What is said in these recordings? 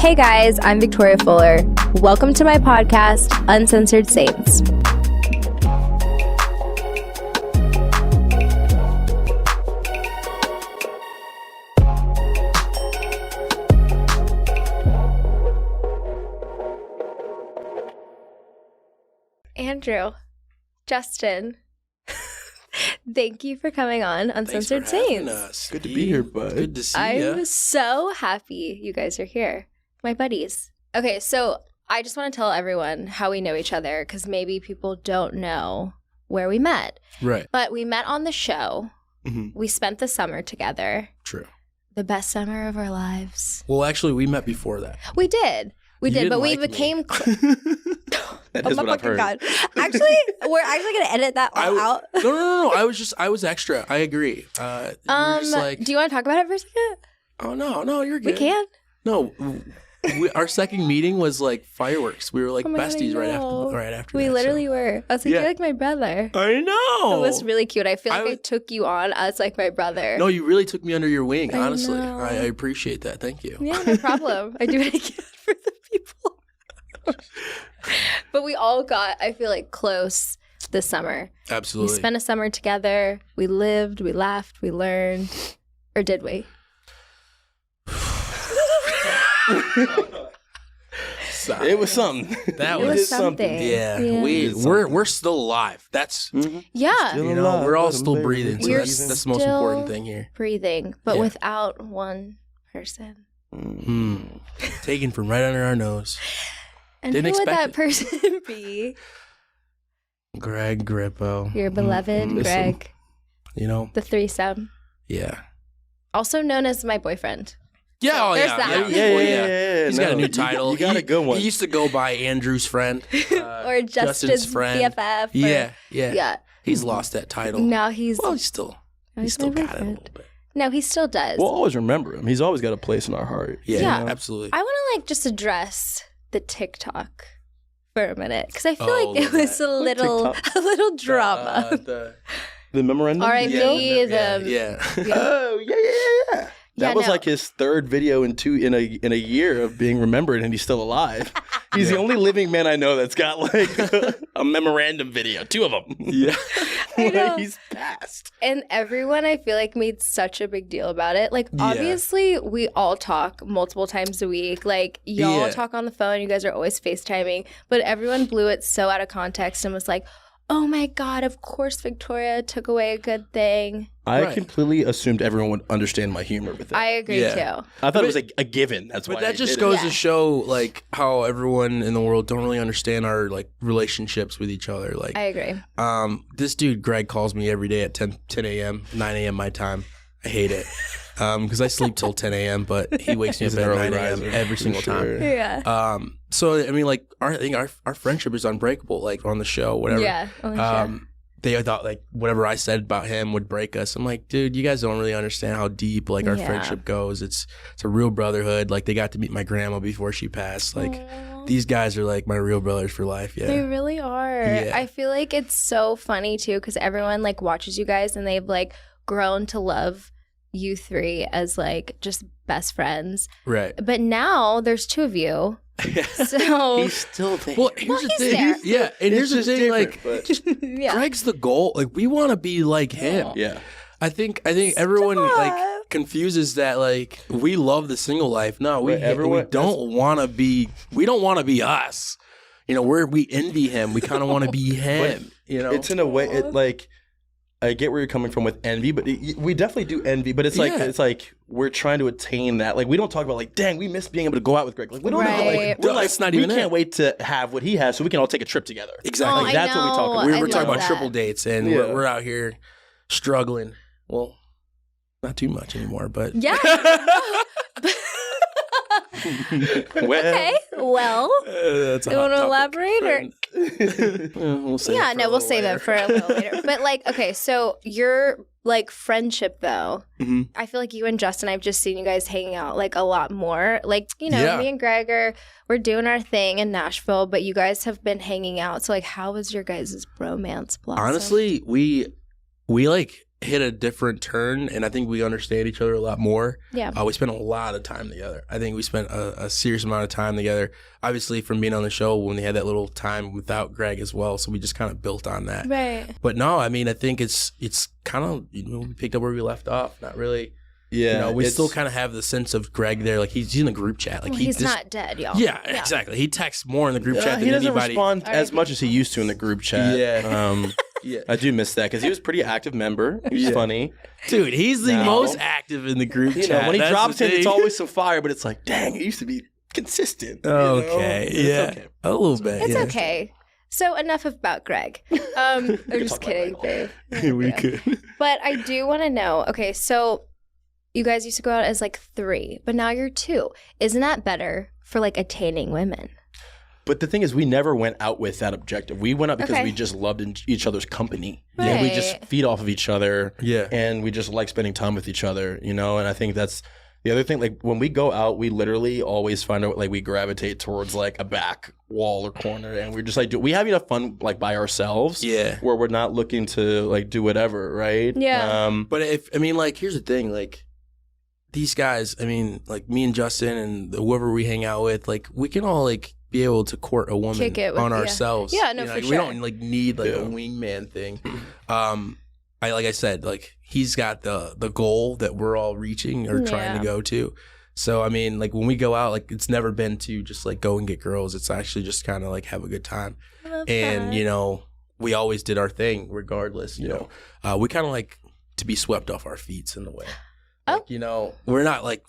Hey guys, I'm Victoria Fuller. Welcome to my podcast, Uncensored Saints. Andrew, Justin, thank you for coming on Uncensored Saints. Good to be here, bud. Good to see you. I'm so happy you guys are here. My buddies. Okay, so I just want to tell everyone how we know each other because maybe people don't know where we met. Right. But we met on the show. Mm-hmm. We spent the summer together. True. The best summer of our lives. Well, actually, we met before that. We did. We did, but we became... That is what I've heard. God. Actually, we're actually going to edit that all out. No. I was extra. I agree. Do you want to talk about it for a second? Oh, no, you're good. We can? No. Our second meeting was like fireworks. We were like besties right after we that. literally were. I was like, you're like my brother. I know. It was really cute. I feel like I took you on as like my brother. No, you really took me under your wing, honestly. Know. I appreciate that. Thank you. Yeah, no problem. I do what I can for the people. But we all got, I feel like, close this summer. Absolutely. We spent a summer together. We lived, we laughed, we learned. Or did we? It was something. That was something. Yeah. We're still alive. That's yeah. We're all still breathing. So that's the most important thing here. Breathing, but without one person. Taken from right under our nose. And who would that person be? Greg Grippo. Your beloved Greg. You know? The threesome. Yeah. Also known as my boyfriend. Yeah, there's that. Yeah. He's got a new title. You got a good one. He used to go by Andrew's friend. Or Justin's friend. BFF. Yeah. He's lost that title. Now he's... Well, he's still got it a little bit. No, he still does. We'll always remember him. He's always got a place in our heart. Yeah. Absolutely. I want to just address the TikTok for a minute because I feel like it was a little drama. The memorandum? R.I.P. Yeah. Oh, yeah. That was like his third video in a year of being remembered, and he's still alive. He's the only living man I know that's got like a memorandum video, 2 of them. Yeah, he's passed. And everyone, I feel like, made such a big deal about it. Like, obviously, we all talk multiple times a week. Like, y'all talk on the phone. You guys are always FaceTiming. But everyone blew it so out of context and was like, oh my God, of course Victoria took away a good thing. I completely assumed everyone would understand my humor with that. I agree too. I thought it was a given. That's why. But that just goes to show like how everyone in the world don't really understand our like relationships with each other. Like I agree. This dude Greg calls me every day at 10 a.m., 9 a.m. my time. I hate it. Because I sleep till 10 a.m., but he wakes me up at 9 a.m. every single time. Yeah. So I mean, like, I think our friendship is unbreakable. Like on the show, whatever. Yeah. They thought like whatever I said about him would break us. I'm like, dude, you guys don't really understand how deep like our friendship goes. It's a real brotherhood. Like they got to meet my grandma before she passed. Like these guys are like my real brothers for life. Yeah, they really are. Yeah. I feel like it's so funny too because everyone like watches you guys and they've like grown to love you 3 as like just best friends. Right. But now there's 2 of you. So he's still there. Well, here's the thing. And here's the thing. Like, Greg's the goal. Like, we want to be like him. Yeah. I think everyone like confuses that. Like, we love the single life. No, we don't want to be. We don't want to be us. You know, we envy him. We kind of want to be him. You know, it's in a way like. I get where you're coming from with envy, but we definitely do envy. But it's like we're trying to attain that. Like we don't talk about like, dang, we miss being able to go out with Greg. Like we don't know. Like, we're like, not even. We can't wait to have what he has, so we can all take a trip together. Exactly. Like, that's what we talk about. We're talking about triple dates, and we're out here struggling. Well, not too much anymore, but yeah. Okay. Well, that's you want to elaborate or? We'll save we'll save it for a little later. But like, okay, so your like friendship though, I feel like you and Justin, I've just seen you guys hanging out like a lot more. Like, you know, me and Greg we're doing our thing in Nashville, but you guys have been hanging out. So like, how was your guys' bromance blossom? Honestly, we like hit a different turn, and I think we understand each other a lot more. Yeah. We spent a lot of time together. I think we spent a serious amount of time together, obviously from being on the show when we had that little time without Greg as well, so we just kind of built on that. Right. But no, I mean, I think it's kind of, we picked up where we left off. Not really. Yeah. We still kind of have the sense of Greg there. Like, he's in the group chat. Like, he's not dead, y'all. Yeah, exactly. He texts more in the group chat than he doesn't anybody. respond as much as he used to in the group chat. Yeah. Yeah, I do miss that because he was a pretty active member. He was funny. Dude, he's the most active in the group chat. When he drops in, it's always some fire, but it's like, dang, it used to be consistent. Okay. Okay. A little bit. It's okay. So enough about Greg. I'm just kidding, babe. We could. But I do want to know, okay, so you guys used to go out as like 3, but now you're 2. Isn't that better for like attaining women? But the thing is, we never went out with that objective. We went out because we just loved each other's company. Right. And we just feed off of each other. Yeah. And we just like spending time with each other, And I think that's the other thing. Like, when we go out, we literally always find out, like, we gravitate towards, like, a back wall or corner. And we're just, like, we have enough fun, like, by ourselves. Yeah. Where we're not looking to, like, do whatever, right? Yeah. But here's the thing. Like, these guys, like, me and Justin and whoever we hang out with, like, we can all, like, be able to court a woman on ourselves. Yeah, no, for like, sure. We don't like need like a wingman thing. Like I said, like he's got the goal that we're all reaching or trying to go to. So I mean, like when we go out, like it's never been to just like go and get girls. It's actually just kind of like have a good time. And we always did our thing regardless. You know, we kind of like to be swept off our feet in a way. Like, we're not like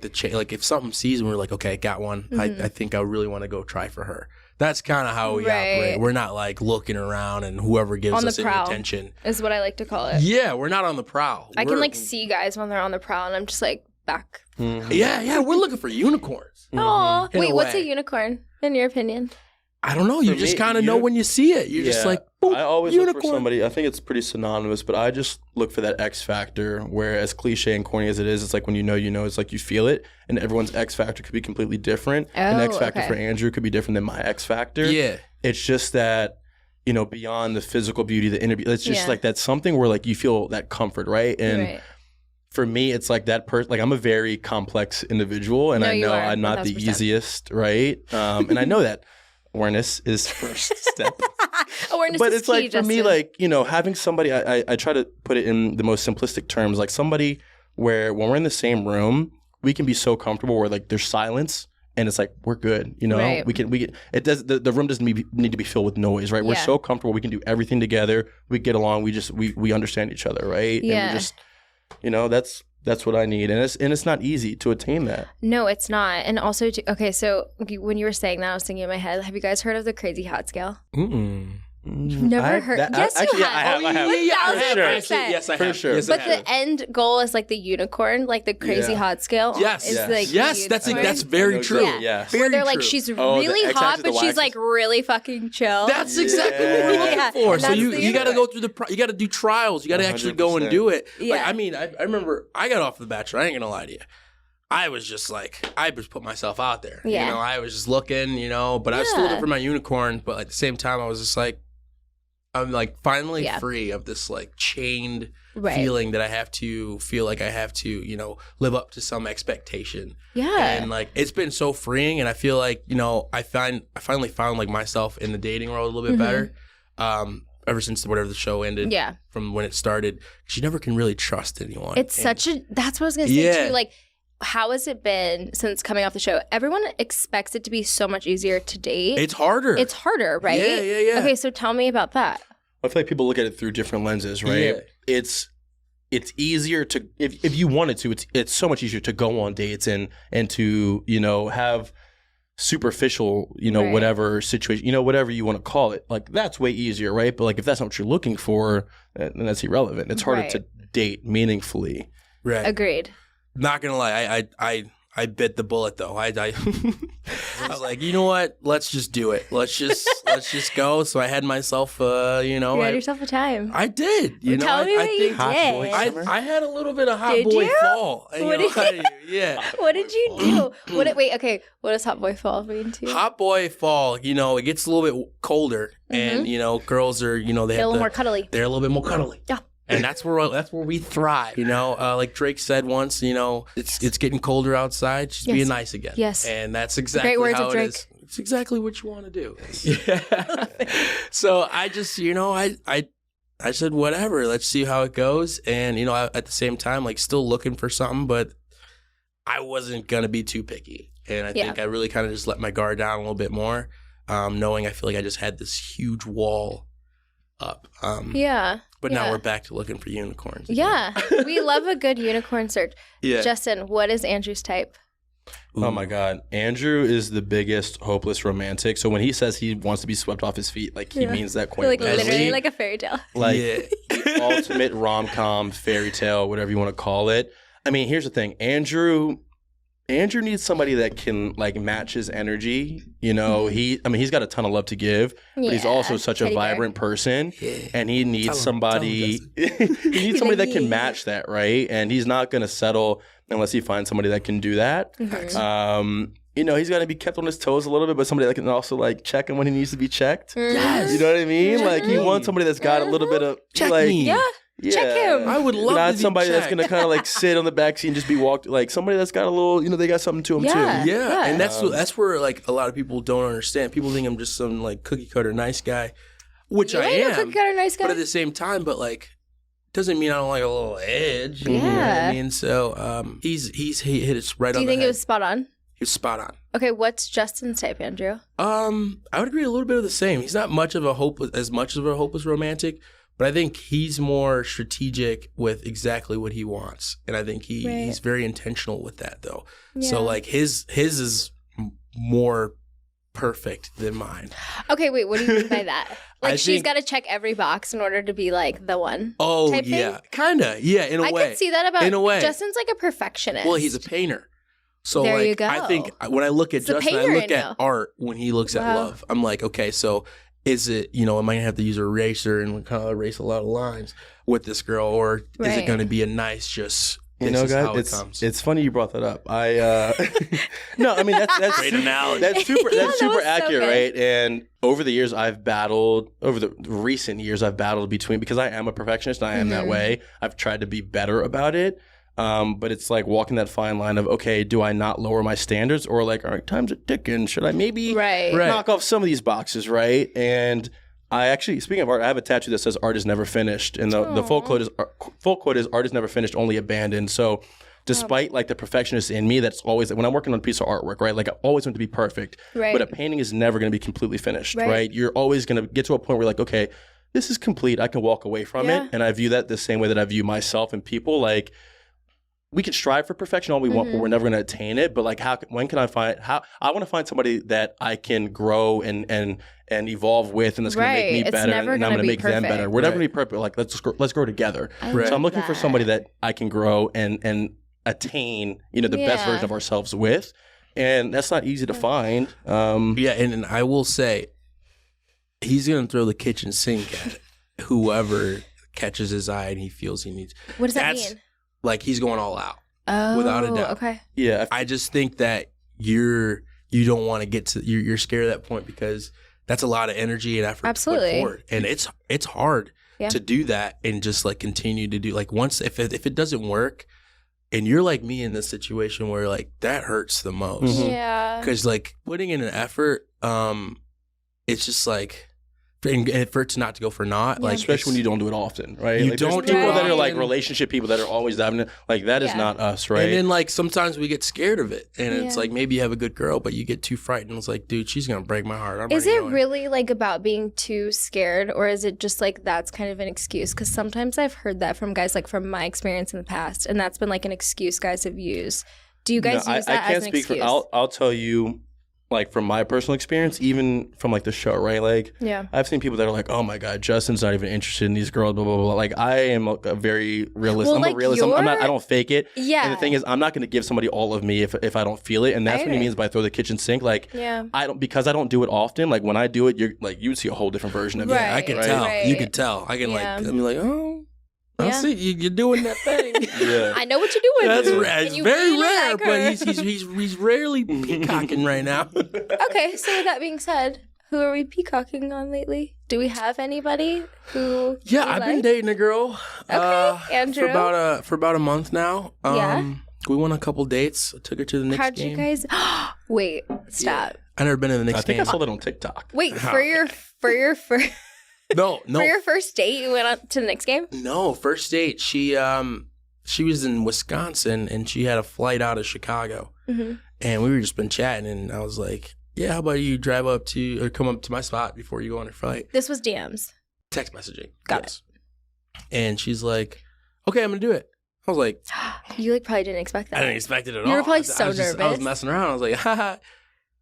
the like if something sees and we're like, okay, got one. I think I really want to go try for her. That's kind of how we operate. We're not like looking around and whoever gives us any attention is what I like to call it. Yeah, we're not on the prowl. I can like see guys when they're on the prowl and I'm just like back. Mm-hmm. Yeah, we're looking for unicorns. Oh, wait, what's a unicorn in your opinion? I don't know. You just kind of know when you see it. You're just like, boop, I always unicorn. look for somebody. I think it's pretty synonymous, but I just look for that X factor. Where as cliche and corny as it is, it's like when you know, it's like you feel it, and everyone's X factor could be completely different. An X factor for Andrew could be different than my X factor. Yeah, it's just that beyond the physical beauty, the inner beauty, it's just like that's something where like you feel that comfort, right? And for me, it's like that person. Like I'm a very complex individual, and I know I'm not 1,000%. The easiest, right? And I know that. Awareness is first step. Awareness but is it's like key, for me, like, having somebody, I try to put it in the most simplistic terms, like somebody where when we're in the same room, we can be so comfortable where like there's silence and it's like, we're good, Right. we can, it does, the room doesn't need to be filled with noise, right? We're so comfortable. We can do everything together. We get along. We understand each other, right? Yeah. And we just, that's what I need. And it's not easy to attain that. No, it's not. And also, so when you were saying that, I was thinking in my head, have you guys heard of the crazy hot scale? Mm-mm. You've never heard? Yes, you have. I have. 1,000%. Yes, I have. Sure. But the end goal is like the unicorn, like the crazy hot scale. Yes. Is like That's very true. Yeah. Yes. Where they're like, she's really hot, but she's like really fucking chill. That's exactly what we're looking for. So you got to go through you got to do trials. You got to actually go and do it. Yeah. Like, I mean, I remember I got off The Bachelor. I ain't gonna lie to you. I was just like, I just put myself out there. Yeah. I was just looking, but I was still looking for my unicorn. But at the same time, I was just like, I'm like finally free of this like chained feeling that I have to feel like I have to, live up to some expectation. Yeah. And like it's been so freeing, and I feel like, I finally found like myself in the dating world a little bit better. Ever since whatever the show ended. Yeah. From when it started. Because you never can really trust anyone. It's that's what I was gonna say too. Like, how has it been since coming off the show? Everyone expects it to be so much easier to date. It's harder. It's harder, right? Yeah. Okay, so tell me about that. I feel like people look at it through different lenses, right? Yeah. It's easier to if you wanted to, it's so much easier to go on dates and to, have superficial, whatever situation, whatever you want to call it. Like that's way easier, right? But like if that's not what you're looking for, then that's irrelevant. It's harder to date meaningfully. Right. Agreed. Not gonna lie, I bit the bullet though. I was like, you know what? Let's just do it. Let's just go. So I had myself, you had yourself a time. I did. Tell me what you did. I had a little bit of hot boy fall. What did you? Yeah. What did you do? What does hot boy fall mean to you? Hot boy fall. It gets a little bit colder, and girls are, they're a little more cuddly. They're a little bit more cuddly. Yeah. And that's where we thrive, you know. Like Drake said once, you know, it's getting colder outside. She's being nice again. Yes, and that's exactly great words how of it Drake. is. It's exactly what you want to do. Yeah. So I just, you know, I said whatever. Let's see how it goes. And you know, at the same time, like still looking for something, but I wasn't gonna be too picky. And I think I really kind of just let my guard down a little bit more, knowing I feel like I just had this huge wall up. But now we're back to looking for unicorns. Yeah. We love a good unicorn search. Yeah. Justin, what is Andrew's type? Oh my God. Andrew is the biggest hopeless romantic. So when he says he wants to be swept off his feet, like he means that quite literally like a fairy tale. Like the ultimate rom-com, fairy tale, whatever you want to call it. I mean, here's the thing. Andrew needs somebody that can like match his energy. You know, he's got a ton of love to give, but he's also such a vibrant person, and he needs somebody. He needs somebody that can match that, right? And he's not going to settle unless he finds somebody that can do that. You know, he's got to be kept on his toes a little bit, but somebody that can also like check him when he needs to be checked. Yes. You know what I mean? Like he wants somebody that's got a little bit of check like me. Yeah, check him. I would love not to somebody be that's gonna kind of like sit on the backseat and just be walked. Like somebody that's got a little, you know, they got something to them too. Yeah, and that's where like a lot of people don't understand. People think I'm just some like cookie cutter nice guy, which I am. Cookie cutter nice guy. But at the same time, but like doesn't mean I don't like a little edge. You know what I mean? So he hit it right on the head. Do you think it was spot on? He was spot on. Okay, what's Justin's type, Andrew? I would agree a little bit of the same. He's not much of a hopeless romantic. But I think he's more strategic with exactly what he wants. And I think he's very intentional with that, though. Yeah. So, like, his is more perfect than mine. Okay, wait, what do you mean by that? Like, she's got to check every box in order to be, like, the one type thing? Kind of. Yeah, in a way. I could see that about Justin's, like, a perfectionist. Well, he's a painter. So, there like, you go. I think when I look at Justin, I look at art when he looks at love. I'm like, okay, so... Is it, you know, am I going to have to use an eraser and kind of erase a lot of lines with this girl? Or is it going to be a nice just, you know, guys, it's funny you brought that up. No, I mean, that's great analogy. That's super accurate, right? And over the recent years, I've battled between, because I am a perfectionist and I am that way. I've tried to be better about it. But it's like walking that fine line of, okay, do I not lower my standards, or like, all right, time's a ticking. Should I maybe knock off some of these boxes, right? And I actually, speaking of art, I have a tattoo that says "Art is never finished," and the full quote is "Art is never finished, only abandoned." So, despite like the perfectionist in me, that's always when I'm working on a piece of artwork, right? Like I always want to be perfect, but a painting is never going to be completely finished, right? You're always going to get to a point where you're like, okay, this is complete. I can walk away from it, and I view that the same way that I view myself and people. Like, we can strive for perfection all we want, but we're never going to attain it. But like, I want to find somebody that I can grow and evolve with, and that's going to make me better, and I'm going to make them better. We're never going to be perfect. Like, let's grow together. So I'm looking for somebody that I can grow and attain, you know, the best version of ourselves with, and that's not easy to find. And I will say, he's going to throw the kitchen sink at whoever catches his eye and he feels he needs. What does that mean? Like, he's going all out, without a doubt. Okay. Yeah. I just think that you don't want to get to, you're scared at that point, because that's a lot of energy and effort to put forward. And it's hard to do that and just like continue to do, like, once, if it doesn't work, and you're like me in this situation where like that hurts the most. Yeah. Because like putting in an effort, it's just like, and for it to not to go for naught, like, especially when you don't do it often, right? You like, don't do people it that are like relationship people that are always diving in, like that is not us, right? And then like sometimes we get scared of it, and it's like maybe you have a good girl, but you get too frightened. It's like, dude, she's gonna break my heart. Is it really like about being too scared, or is it just like that's kind of an excuse? Because sometimes I've heard that from guys, like from my experience in the past, and that's been like an excuse guys have used. Do you guys use that as an excuse? I'll tell you. Like from my personal experience, even from like the show, right? Like, I've seen people that are like, "Oh my God, Justin's not even interested in these girls." Blah blah blah. Like, I am a very realist. Well, I'm like a realist. I don't fake it. Yeah. And the thing is, I'm not going to give somebody all of me if I don't feel it. And that's what he means by throw the kitchen sink. Like, I don't do it often. Like when I do it, you're like you would see a whole different version of me. I can tell. Right. You can tell. I can like. I'm like, oh. I see you're doing that thing. I know what you're doing. That's rare. It's very rare, like, but he's rarely peacocking right now. Okay, so with that being said, Who are we peacocking on lately? Do we have anybody who? Yeah, I've been dating a girl. Okay, Andrew. For about a month now. We went on a couple dates. I took her to the Knicks How'd game. you guys? Wait, stop. Yeah. I never been to the Knicks game. I think I saw that on TikTok. Wait, for your first. No. For your first date, you went on to the Knicks game? No, first date. She was in Wisconsin and she had a flight out of Chicago. Mm-hmm. And we were just been chatting and I was like, yeah, how about you come up to my spot before you go on your flight? This was DMs. Text messaging. Got it. And she's like, okay, I'm going to do it. I was like. You probably didn't expect that. I didn't expect it at all. You were probably so nervous. I was messing around. I was like, haha.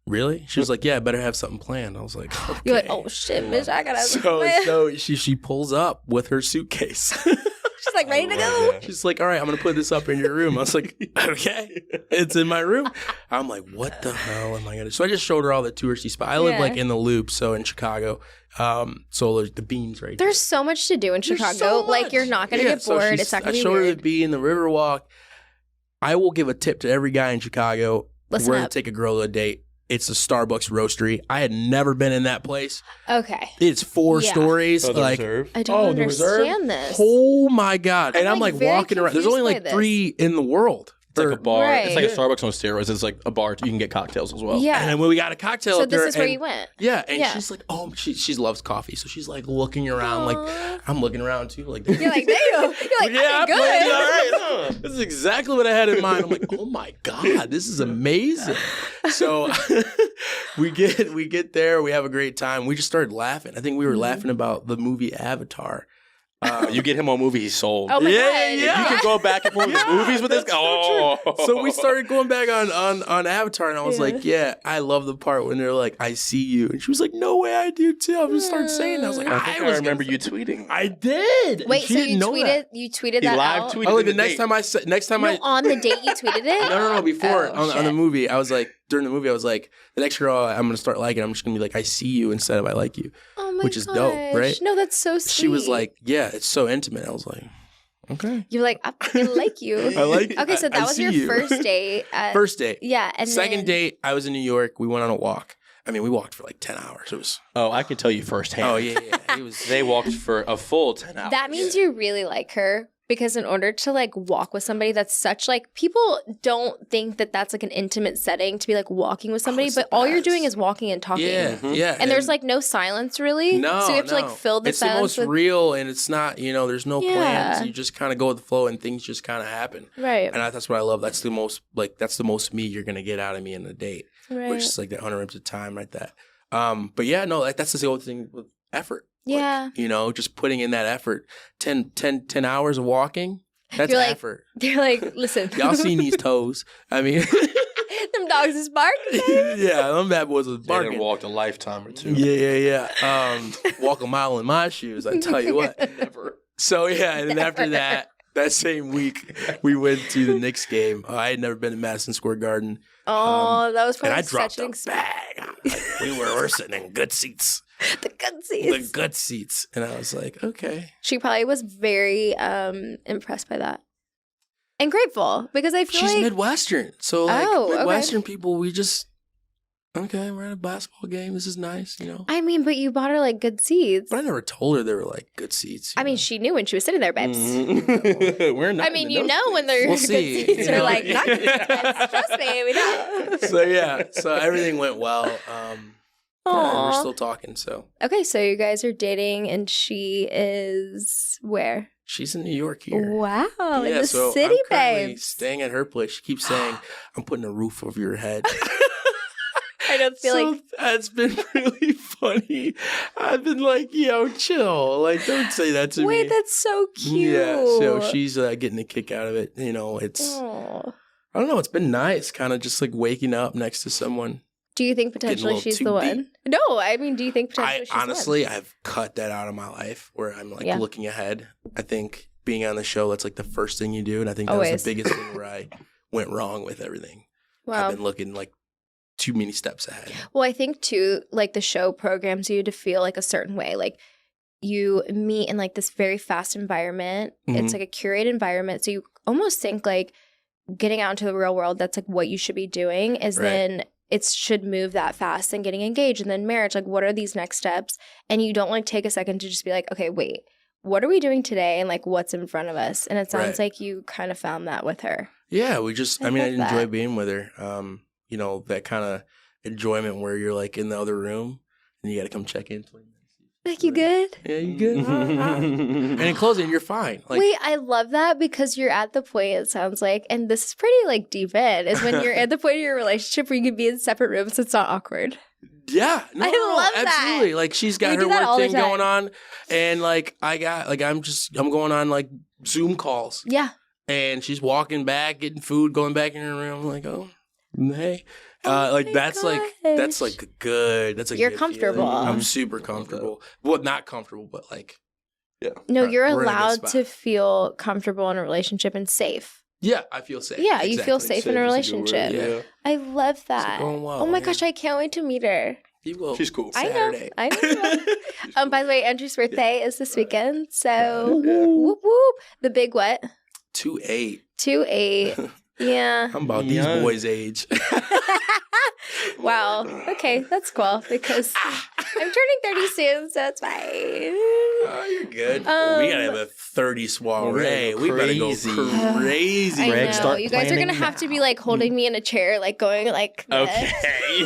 Really? She was like, yeah, I better have something planned. I was like, okay. You're like, oh shit, bitch, I gotta have something planned. So she pulls up with her suitcase. She's like, ready to go? That. She's like, all right, I'm going to put this up in your room. I was like, okay, it's in my room. I'm like, what the hell am I going to do? So I just showed her all the touristy spots. I live like in the Loop, so in Chicago. So there's the beans right there. There's so much to do in Chicago. So much. Like, you're not going to get bored. It's not going to be weird. I showed her the bean, the Riverwalk. I will give a tip to every guy in Chicago. Listen We're up. going to take a girl to a date. It's a Starbucks roastery. I had never been in that place. Okay. It's 4 stories. Oh, like, reserve? I don't understand this. Oh my God. And I'm like very walking around. There's only like 3 in the world. It's like a bar. Right. It's like a Starbucks on steroids. It's like a bar. You can get cocktails as well. Yeah. And then when we got a cocktail So up there. this is where you went. Yeah. And Yeah. she's like, oh, she loves coffee. So she's like looking around. Aww. Like, I'm looking around too. Like, You're like, damn. You're like, yeah, I'm good. all right. This is exactly what I had in mind. I'm like, oh my God, this is amazing. So we get there. We have a great time. We just started laughing. I think we were laughing about the movie Avatar. You get him on movie, he's sold. Oh my Yeah, God. yeah. You can go back and forth with movies with this guy. Oh. So we started going back on Avatar, and I was like, yeah, I love the part when they're like, I see you. And she was like, no way, I do too. I'm going to start saying that. I was like, I think I remember you tweeting. I did. Wait, she so didn't you know tweeted that. you tweeted He that live out? tweeted Oh, like the the next time No, on the date you tweeted it? No, before Oh, on the movie, I was like, during the movie, I was like, the next girl I'm gonna start liking, I'm just gonna be like, I see you instead of I like you, Oh my which is dope, right? No, that's so sweet. She was like, yeah, it's so intimate. I was like, okay, you're like, I fucking like you. I like. Okay, so that was see your you. first date. First date. Yeah, and Second then, date, I was in New York. We went on a walk. I mean, we walked for like 10 hours. It was. Oh, I can tell you firsthand. Oh yeah. He was. They walked for a full 10 hours. That means you really like her. Because in order to like walk with somebody, that's such like people don't think that that's like an intimate setting to be like walking with somebody, it's but the all you're best. doing is walking and talking. Yeah, yeah. And there's like no silence really. No, so you have to like fill the it's silence the most real, and it's not. There's no Yeah. plans. You just kind of go with the flow, and things just kind of happen. right. And that's what I love. That's the most me you're gonna get out of me in a date, Right. which is like that uninterrupted time, right? That. But yeah, no, that's the whole thing with effort. Yeah. Like, just putting in that effort. 10 hours of walking. That's You're like- effort. They're like, listen. Y'all seen these toes? I mean, Them dogs is barking. yeah, them bad boys was They barking. done walked a lifetime or two. Yeah. Walk a mile in my shoes. I tell you what. Never. So yeah, and then after that same week, we went to the Knicks game. I had never been to Madison Square Garden. Oh, that was And probably I dropped such an a bag. We're sitting in good seats. The good The seats. good seats. And I was like, okay. She probably was very impressed by that. And grateful because I feel She's like Midwestern. So like Oh, okay. Midwestern people, we just we're at a basketball game. This is nice, I mean, but you bought her like good seats. But I never told her they were like good seats. I mean, she knew when she was sitting there, babes. We're not. I mean, in those when they're We'll good see, seats, you are know. like not good seats. Trust me, we know. so everything went well. Yeah, we're Aw. still talking. So Okay, so you guys are dating, and she is where? she's in New York here. Wow, in Yeah, the so city, I'm currently babes. staying at her place. She keeps saying, "I'm putting a roof over your head." I don't feel so like that's been really funny. I've been like, "Yo, chill! Like, don't say that to me." wait, that's so cute. Yeah, so she's getting a kick out of it. It's Aw. I don't know. It's been nice, kind of just like waking up next to someone. Do you think potentially little she's too the one? deep. No, I mean, do you think potentially she's Honestly, I've cut that out of my life where I'm like Yeah. looking ahead. I think being on the show, that's like the first thing you do, and I think that Always. was the biggest thing where I went wrong with everything. the one? Wow. I've been looking like too many steps ahead. Well, I think too, like the show programs you to feel like a certain way. Like you meet in like this very fast environment. Mhm. It's like a curated environment. So you almost think like getting out into the real world, that's like what you should be doing is Right. then it should move that fast and getting engaged and then marriage. Like, what are these next steps? And you don't like take a second to just be like, okay, wait, what are we doing today? And like, what's in front of us? And it sounds like you kind of found that with her. Yeah, I enjoy being with her. You know, that kind of enjoyment where you're like in the other room and you got to come check in. Like, you good? Yeah, you good? And in closing, you're fine. Like, wait, I love that because you're at the point, it sounds like, and this is pretty like deep in, is when you're at the point of your relationship where you can be in separate rooms. It's not awkward. Yeah, I love absolutely. that. Like, she's got her work thing going on, and like I'm going on like Zoom calls. Yeah. And she's walking back, getting food, going back in her room. I'm like, oh, hey. That's good. That's a you're good comfortable. Feeling. I'm super comfortable. Well, not comfortable, but like, yeah. No, you're allowed to feel comfortable in a relationship and safe. Yeah, I feel safe. Yeah, exactly. You feel safe in a relationship. Yeah. I love that. Going well, oh my gosh, I can't wait to meet her. You will. She's cool. Saturday. I know. By the way, Andrew's birthday is this weekend, so whoop whoop. The big what? 2'8". 2'8". Yeah. I'm about these boys' age. Wow. Okay, that's cool because I'm turning 30 soon, so it's fine. Oh, you're good. We gotta have a 30 soiree. We better go crazy. I know. You guys are gonna have to be like holding me in a chair, like going like this. Okay.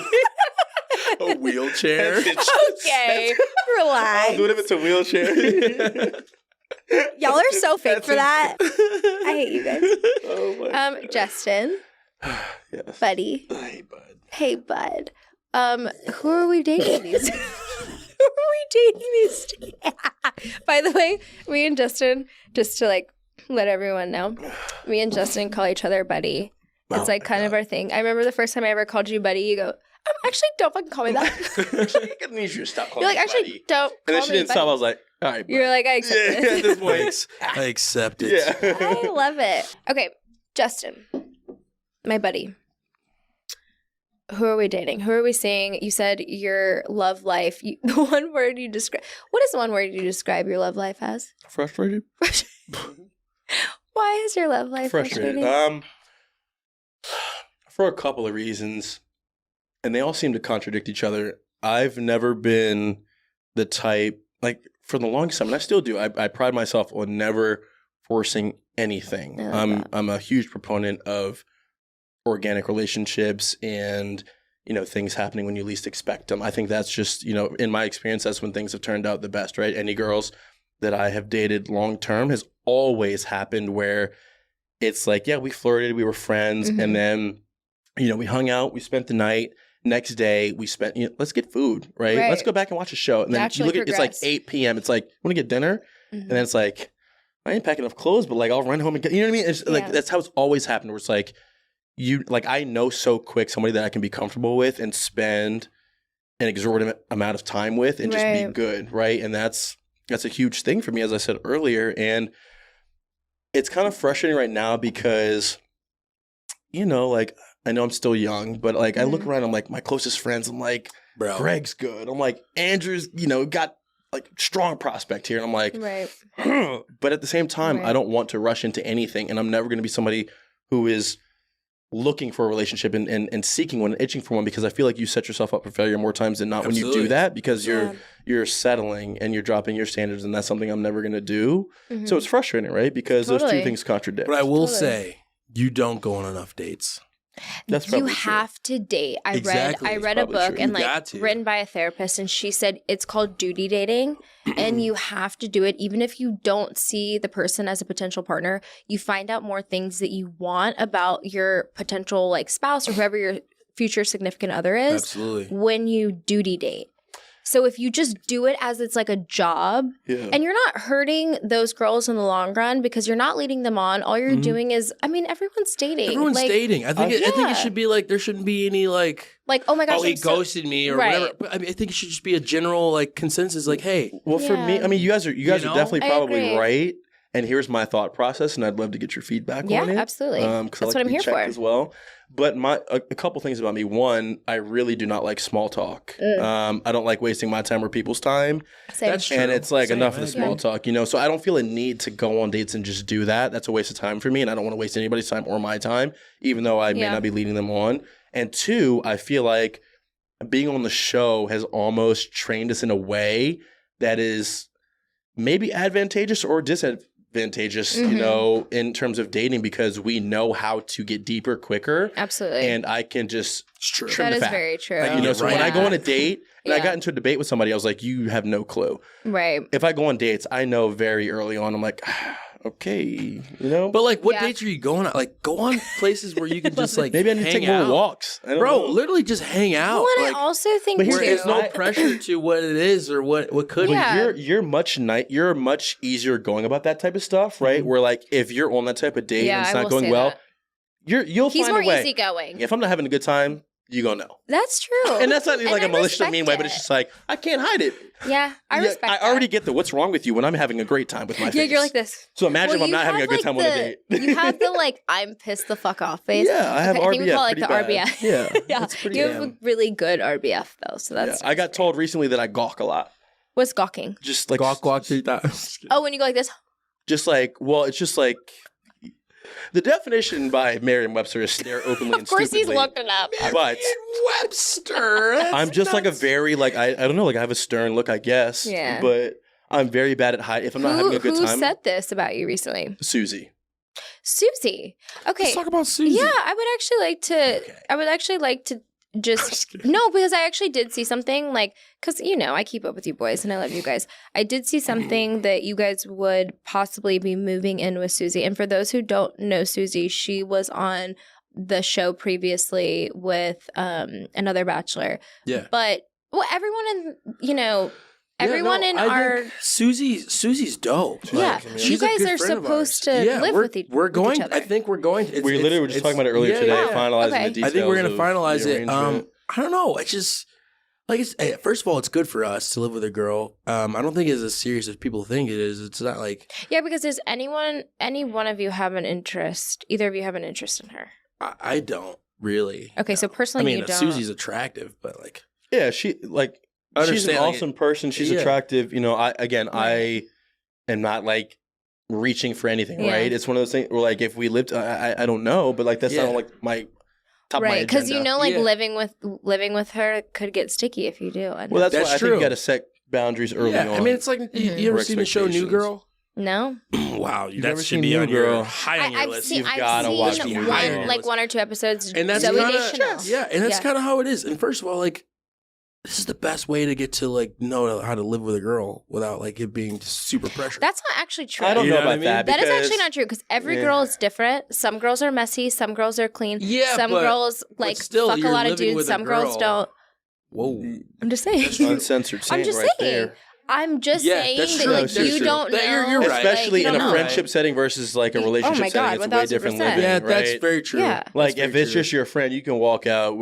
A wheelchair. Okay, relax. I'll do it if it's a wheelchair. Y'all are so fake for that. I hate you guys. Oh my Justin. Yes. Buddy. Hey, bud. Hey, bud. Who are we dating these? By the way, me and Justin, just to like let everyone know, me and Justin call each other buddy. It's like kind of our thing. I remember the first time I ever called you buddy, you go, actually, don't fucking call me that. Actually, I need you to stop calling You're like, me actually, buddy. don't call me And then she didn't buddy. stop. I was like, all right, buddy. You're like, I accept it. At this point, I accept it. Yeah. I love it. Okay, Justin, my buddy. Who are we dating? Who are we seeing? You said your love life. The one word you describe. What is the one word you describe your love life as? Frustrated. Why is your love life frustrating? For a couple of reasons, and they all seem to contradict each other. I've never been the type, like for the longest time, and I still do. I pride myself on never forcing anything. I'm a huge proponent of organic relationships and, you know, things happening when you least expect them. I think that's just, you know, in my experience, that's when things have turned out the best, right? Any girls that I have dated long term has always happened where it's like, yeah, we flirted, we were friends, and then, you know, we hung out, we spent the night. Next day, we spent, you know, let's get food, right? Let's go back and watch a show. And then Naturally you look at it's like 8 p.m. It's like, want to get dinner? And then it's like, I ain't packing enough clothes, but like I'll run home and get, you know what I mean? It's like, that's how it's always happened, where it's like, I know so quick somebody that I can be comfortable with and spend an exorbitant amount of time with and just be good, right? And that's a huge thing for me, as I said earlier. And it's kind of frustrating right now because, you know, like, I know I'm still young, but like I look around, I'm like, my closest friends, I'm like, bro, Greg's good. I'm like, Andrew's, you know, got like strong prospect here. And I'm like, but at the same time, I don't want to rush into anything. And I'm never going to be somebody who is looking for a relationship and seeking one, itching for one, because I feel like you set yourself up for failure more times than not when you do that, because you're settling and you're dropping your standards, and that's something I'm never going to do. So it's frustrating, right? Because those two things contradict. But I will say, you don't go on enough dates. That's probably you have to date. I read a book and like written by a therapist, and she said it's called duty dating, and you have to do it even if you don't see the person as a potential partner. You find out more things that you want about your potential like spouse or whoever your future significant other is when you duty date. So if you just do it as it's like a job, and you're not hurting those girls in the long run because you're not leading them on, all you're doing is, I mean, everyone's dating. Everyone's dating. I think it should be like, there shouldn't be any like, oh my gosh, he ghosted me or whatever. But I mean, I think it should just be a general like consensus, like, hey. Well, for me, I mean, you guys are definitely probably right. And here's my thought process, and I'd love to get your feedback on it. Yeah, absolutely. That's what I'm here for as well. But a couple things about me. One, I really do not like small talk. I don't like wasting my time or people's time. Same. That's true. And it's like enough of the small talk, you know. So I don't feel a need to go on dates and just do that. That's a waste of time for me, and I don't want to waste anybody's time or my time, even though I may not be leading them on. And 2, I feel like being on the show has almost trained us in a way that is maybe advantageous or disadvantageous, you know, in terms of dating, because we know how to get deeper quicker. Absolutely. And I can just trim that the is fat. very true. You know, so when I go on a date and I Yeah. got into a debate with somebody, I was like, you have no clue. Right. If I go on dates, I know very early on, I'm like, okay, you know? But like, what Yeah. dates are you going on? Like, go on places where you can just like Maybe I need to hang take out. more walks. I don't Bro, know. literally just hang out. Well, and like, I also think But too. here's where there's no I- pressure to what it is or what could But Yeah. you're much easier going about that type of stuff, right? Where like if you're on that type of date Yeah, and it's I not will going say well, that. you'll He's find more a way. easygoing. If I'm not having a good time, you gonna know. That's true. And that's not like I a malicious or respect mean way, but it's it. just like I can't hide it. Yeah, I Yeah, respect I that. already get the what's wrong with you when I'm having a great time with my Yeah, face. you're like this. So imagine if Well, I'm not you having a have, good like, time on a date. You have the like I'm pissed the fuck off face. Yeah, I have Okay, RBF. I think we call it like pretty the bad. RBF. Yeah, Yeah, it's pretty you bad. have a really good RBF though, so that's. I got told recently that I gawk a lot. What's gawking? Just like Gawk 3 times. Oh, when you go like this. Just like, well, it's just like the definition by Merriam-Webster is stare openly and Of course, he's stupidly. looked it up. But Webster. I'm just like a very like I don't know, like I have a stern look, I guess. Yeah. But I'm very bad at hide. If I'm not having a good who time, said this about you recently? Susie. Susie. Okay. Let's talk about Susie. Yeah, I would actually like to. Okay. I would actually like to just no, because I actually did see something like because I keep up with you boys and I love you guys. I did see something that you guys would possibly be moving in with Susie. And for those who don't know Susie, she was on the show previously with another Bachelor. Yeah. But everyone in everyone in I our think Susie's dope. yeah, Like, you she's a guys good are friend of supposed ours. to live we're, with each we're going. with each other. I think we're going. We literally were just talking about it earlier today, yeah. finalizing Okay. the details. I think we're gonna of finalize the it. arrangement. I don't know. It's just like first of all, it's good for us to live with a girl. I don't think it's as serious as people think it is. It's not like Yeah, because does any one of you have an interest? Either of you have an interest in her? I don't really. Okay, so personally, you don't. Susie's attractive, but like Yeah, she like I she's an understand, like, awesome person. She's yeah. attractive. I am not like reaching for anything, Yeah. right? It's one of those things where like if we lived, I don't know, but like that's Yeah. not like my top of my Right, because agenda. like Yeah. living with her could get sticky if you do. Well, that's That's why I think true. you got to set boundaries early yeah. on. I mean, it's like you ever Or seen the show New expectations. Girl? no, Wow, You've that never should seen be New on your Girl. high on your I've list. seen You've gotta watch I've New seen Girl. like one or two episodes. And that's Zoe kinda, Deschanel. yeah, and that's Yeah. kind of how it is. And first of all, like this is the best way to get to like know how to live with a girl without like it being just super pressure. That's not actually true. I don't You know know what about I mean? that. That is because- actually not true because every Yeah. girl is different. Some girls are messy. Some girls are clean. Yeah, some but- girls like still, fuck a you're lot of living dudes. with a Some girls girl. don't. Whoa. I'm just saying. That's uncensored I'm saying just right saying. there. I'm just Yeah, saying that's that true. like That's you true. don't know. That you're right. Especially like, in you a don't know. friendship setting versus like a relationship my God, setting, it's way different 1000%. living. Yeah, that's right? very true. Yeah. Like That's if very it's true. just your friend, you can walk out,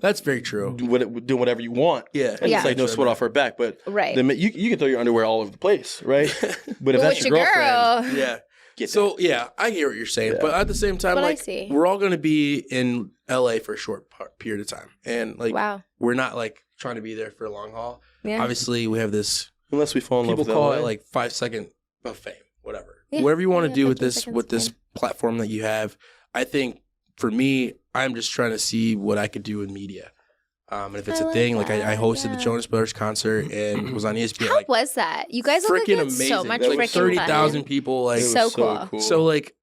That's very true. do whatever you want. Yeah. And Yeah. it's like no sweat off her back. But Right. you can throw your underwear all over the place, right? But if But that's with your girlfriend, girl. Yeah. get So yeah, I hear what you're saying, Yeah. but at the same time, But I like see. we're all going to be in LA for a short period of time, and like Wow. we're not like trying to be there for a long haul. Yeah. Obviously, we have this. unless we fall in love People with call LA. it like 5 second of fame, whatever. Yeah. Whatever you want to Yeah, do with 15 this seconds with this fame. platform that you have. I think for me, I'm just trying to see what I could do with media. And if it's I a like thing, like I that, hosted the yeah. Jonas Brothers concert and was on ESPN. How like was that? You guys look like freaking you had amazing. so much There was freaking 30,000 fun. people. Like It was so cool. so, like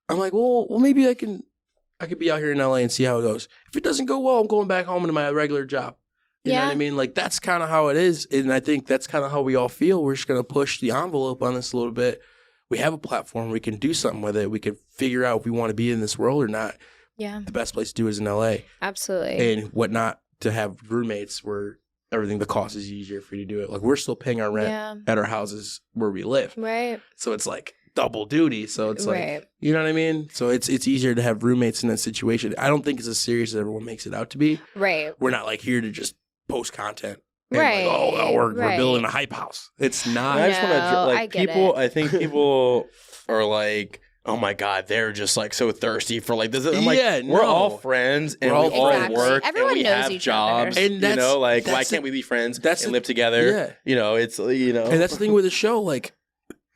I'm like, well, maybe I could be out here in LA and see how it goes. If it doesn't go well, I'm going back home to my regular job. You know Yeah. what I mean? Like that's kind of how it is, and I think that's kind of how we all feel. We're just gonna push the envelope on this a little bit. We have a platform. We can do something with it. We can figure out if we want to be in this world or not. Yeah, The best place to do is in LA, absolutely. and whatnot to have roommates where everything the cost is easier for you to do it. Like we're still paying our rent Yeah. at our houses where we live, Right. so it's like double duty. So it's like Right. you know what I mean. So it's easier to have roommates in that situation. I don't think it's as serious as everyone makes it out to be. Right. We're not like here to just post content. And Right. Like, oh, we're Right. building a hype house. It's not. And I just want No, to I like get people. it. I think people are like, oh my god, they're just like so thirsty for like this. I'm like, Yeah, we're no. all friends and We're all we all friends. work Everyone and we knows have each jobs. other. And you that's- know, like why that's can't the- we be friends that's and the- live together? Yeah. You know, it's And that's the thing with the show. Like,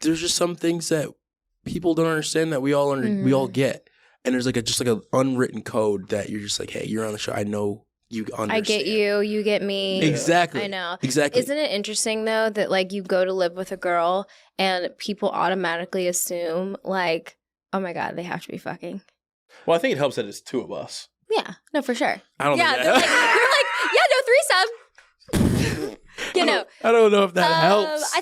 there's just some things that people don't understand that we all we all get. and there's like just like an unwritten code that you're just like, hey, you're on the show. I know you understand. I get you. You get me. Exactly. I know. Exactly. Isn't it interesting though that like you go to live with a girl and people automatically assume like, oh my God, they have to be fucking. Well, I think it helps that it's two of us. Yeah. No, for sure. I don't know. Yeah. They're like, threesome. You know. I don't know if that helps. I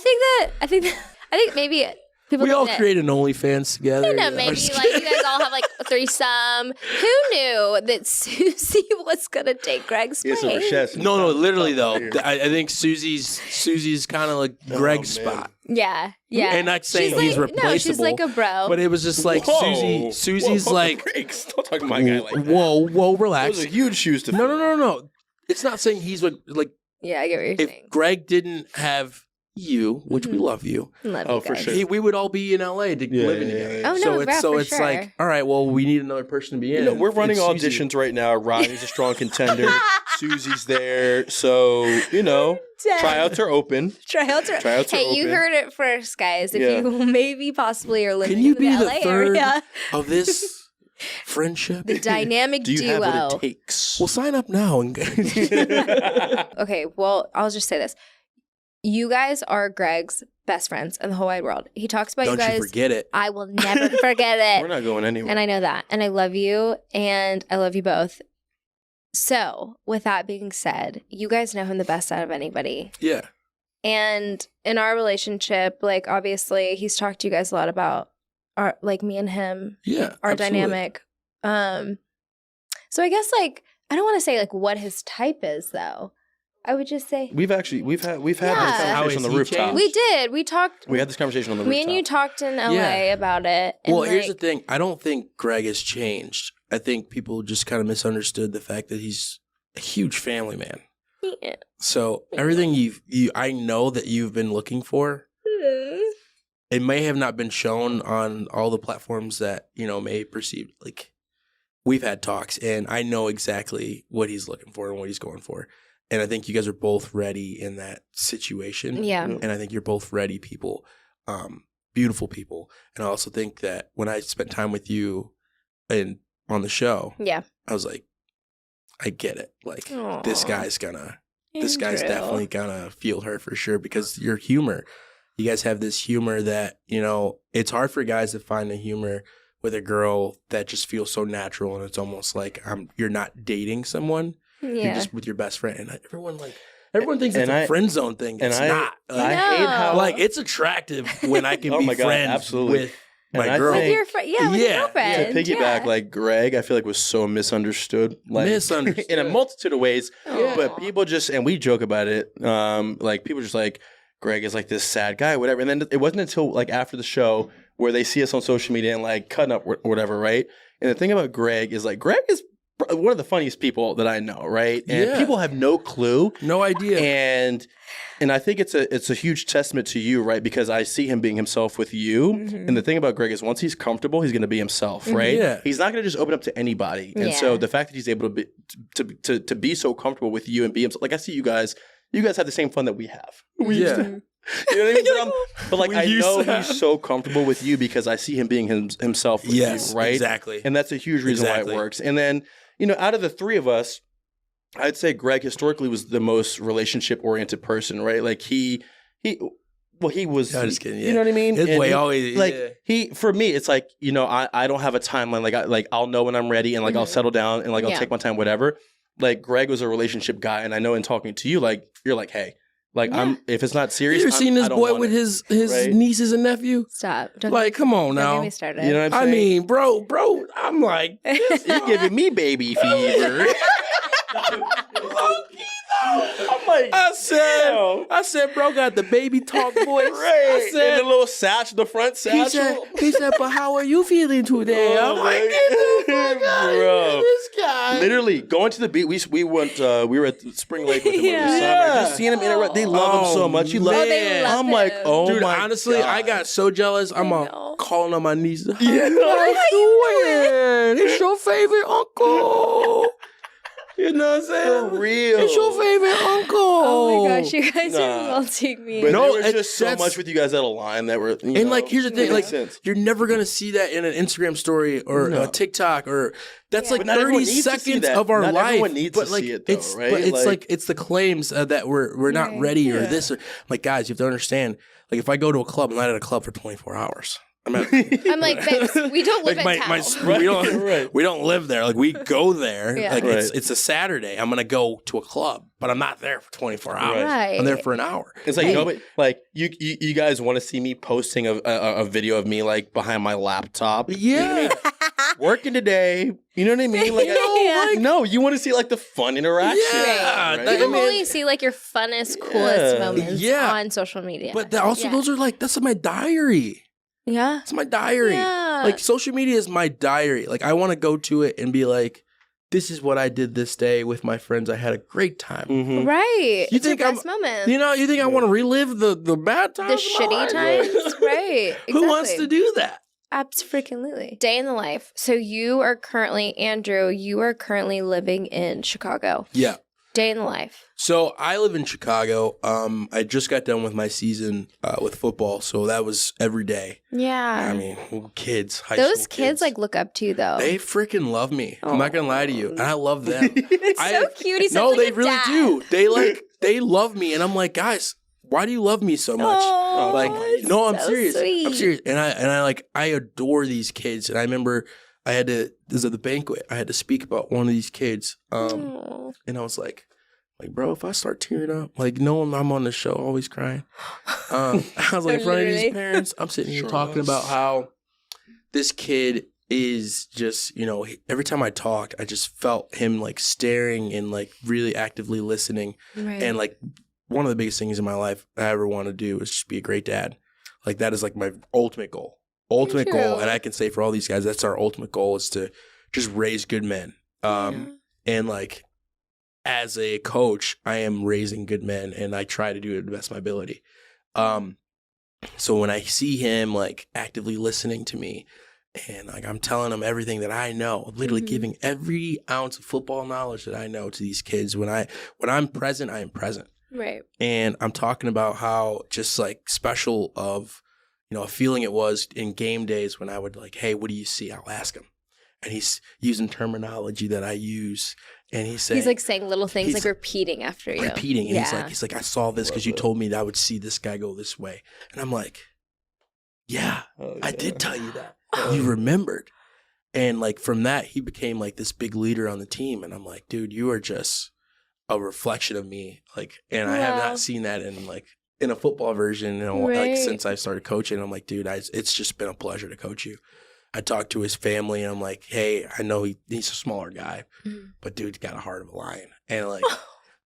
think maybe people we all that, create an OnlyFans together. I don't know, maybe like you guys all have like a threesome. Who knew that Susie was gonna take Greg's place? No, literally though. I think Susie's kind of like Greg's spot. Yeah. And not saying he's replaceable. No, she's like a bro. But it was just like Susie's like. Don't talk to my guy like that. Whoa, relax. Those are huge shoes to fill. No. It's not saying he's like. Yeah, I get what you're saying. If Greg didn't have you, which we love you, for sure, we would all be in LA living together. Yeah. Oh no, so it's like, all right, well, we need another person to be in. We're running auditions right now. Ronnie's a strong contender. Susie's there, so tryouts are open. Tryouts are open. Hey, you heard it first, guys. If you maybe possibly are living in the LA area of this. Friendship, the dynamic duo. Do you have what it takes? Well, sign up now. Okay, well, I'll just say this: you guys are Greg's best friends in the whole wide world. He talks about you guys. Don't you forget it. I will never forget it. We're not going anywhere, and I know that, and I love you, and I love you both. So, with that being said, you guys know him the best out of anybody. Yeah. And in our relationship, like obviously, he's talked to you guys a lot about. Our like me and him, our dynamic. So I guess like I don't want to say like what his type is though. I would just say we've had this conversation on the rooftop. We did. We talked. We had this conversation on the rooftop. Me and you talked in LA about it. And well, here's the thing. I don't think Greg has changed. I think people just kind of misunderstood the fact that he's a huge family man. Yeah. So everything I know that you've been looking for. It may have not been shown on all the platforms that, may perceive. Like, we've had talks, and I know exactly what he's looking for and what he's going for. And I think you guys are both ready in that situation. Yeah. And I think you're both ready people, beautiful people. And I also think that when I spent time with you on the show, I was like, I get it. Like, aww. This guy's definitely gonna feel her for sure because your humor. You guys have this humor that, it's hard for guys to find the humor with a girl that just feels so natural and it's almost like you're not dating someone. Yeah. You're just with your best friend. And everyone thinks it's a friend zone thing. It's not. I hate how it's attractive when I can be friends with my girl. With your friend. Yeah, with your girlfriend. To piggyback, like Greg, I feel like was so misunderstood. Like, in a multitude of ways. Yeah. But people just, and we joke about it, like people just like, Greg is like this sad guy, whatever. And then it wasn't until like after the show where they see us on social media and like cutting up or whatever, right? And the thing about Greg is like Greg is one of the funniest people that I know, right? And people have no clue, no idea. And I think it's a huge testament to you, right? Because I see him being himself with you. Mm-hmm. And the thing about Greg is once he's comfortable, he's going to be himself, right? Yeah. He's not going to just open up to anybody. And so the fact that he's able to be so comfortable with you and be himself, like I see you guys have the same fun that we have. We used to. You know what I mean? But like I know he's so comfortable with you because I see him being himself with you, right? Exactly. And that's a huge reason why it works. And then, out of the three of us, I'd say Greg historically was the most relationship-oriented person, right? Like he was. I'm just kidding. Yeah. You know what I mean? His way always. Like for me, it's like I don't have a timeline. Like I'll know when I'm ready, and like I'll settle down, and like I'll take my time, whatever. Like Greg was a relationship guy, and I know in talking to you, like you're like, hey, like if it's not serious, you ever seen this boy with his nieces and nephew? Stop! Like, come on now. Don't get me started. You know what I'm saying? I mean, bro, I'm like, you're giving me baby fever. I'm like, I said, bro, got the baby talk voice. Right. I said, and the little satchel, the front satchel. He said, but how are you feeling today? I'm like, get the fuck out of here, this guy. Literally, going to the beach, we went, we were at Spring Lake with him over the summer. Just seeing him interact, they love him so much. He loves him. I'm like, dude, my honestly, God. I got so jealous. I'm calling on my nieces. Yeah. How you doing? It's your favorite uncle. You know what I'm saying? For real. It's your favorite uncle. Oh my gosh, you guys are melting me. But no, there was just so much with you guys that align that were, and like, here's the thing, like, you're never gonna see that in an Instagram story or a TikTok or that's like 30 seconds of our life. Everyone needs to see it, though, right? But it's like it's the claims that we're not ready or this. Or, like, guys, you have to understand. Like, if I go to a club, I'm not at a club for 24 hours. I'm like, babes, we don't live like at town. We don't live there. Like, we go there. Yeah. Like, it's a Saturday. I'm gonna go to a club, but I'm not there for 24 hours. Right. I'm there for an hour. It's like, like you guys want to see me posting a video of me like behind my laptop? Yeah. Working today. You know what I mean? Like, no, you want to see like the fun interaction. Yeah. Right? People only see like your funnest, coolest moments on social media. But also, those are like, that's my diary. Yeah. It's my diary. Yeah. Like, social media is my diary. Like, I want to go to it and be like, this is what I did this day with my friends. I had a great time. Mm-hmm. Right. You it's think your best moment. You think I want to relive the bad times? The shitty times? Right. Exactly. Who wants to do that? Absolutely. Day in the life. So you are currently, Andrew, living in Chicago. Yeah. Day in the life. So I live in Chicago. I just got done with my season with football, so that was every day. Yeah. I mean, kids, high those school kids like look up to you though. They freaking love me. I'm not gonna lie to you, and I love them. It's so cute. He's such they a really dad. do. They love me, and I'm like, guys, why do you love me so much? I'm serious. Sweet. I'm serious, and I adore these kids. And I remember this is at the banquet. I had to speak about one of these kids, and I was like, bro, if I start tearing up, like, knowing I'm on the show, always crying. I was like, in front of these parents, I'm sitting here talking about how this kid is just, every time I talked, I just felt him like staring and like really actively listening. Right. And like, one of the biggest things in my life I ever want to do is just be a great dad. Like, that is like my ultimate goal. And I can say for all these guys, that's our ultimate goal, is to just raise good men. And like, as a coach, I am raising good men, and I try to do it to the best of my ability. So when I see him like actively listening to me, and like I'm telling him everything that I know, literally giving every ounce of football knowledge that I know to these kids. When I'm present, I am present. Right. And I'm talking about how just like special of, a feeling it was in game days when I would like, hey, what do you see? I'll ask him. And he's using terminology that I use. And he's like saying little things, like repeating after you. And he's like, I saw this because you told me that I would see this guy go this way. And I'm like, yeah, I did tell you that. You remembered. And like, from that, he became like this big leader on the team. And I'm like, dude, you are just a reflection of me. Like, and I have not seen that in a football version, like since I started coaching. I'm like, dude, it's just been a pleasure to coach you. I talked to his family, and I'm like, hey, I know he's a smaller guy, but dude's got a heart of a lion. And like,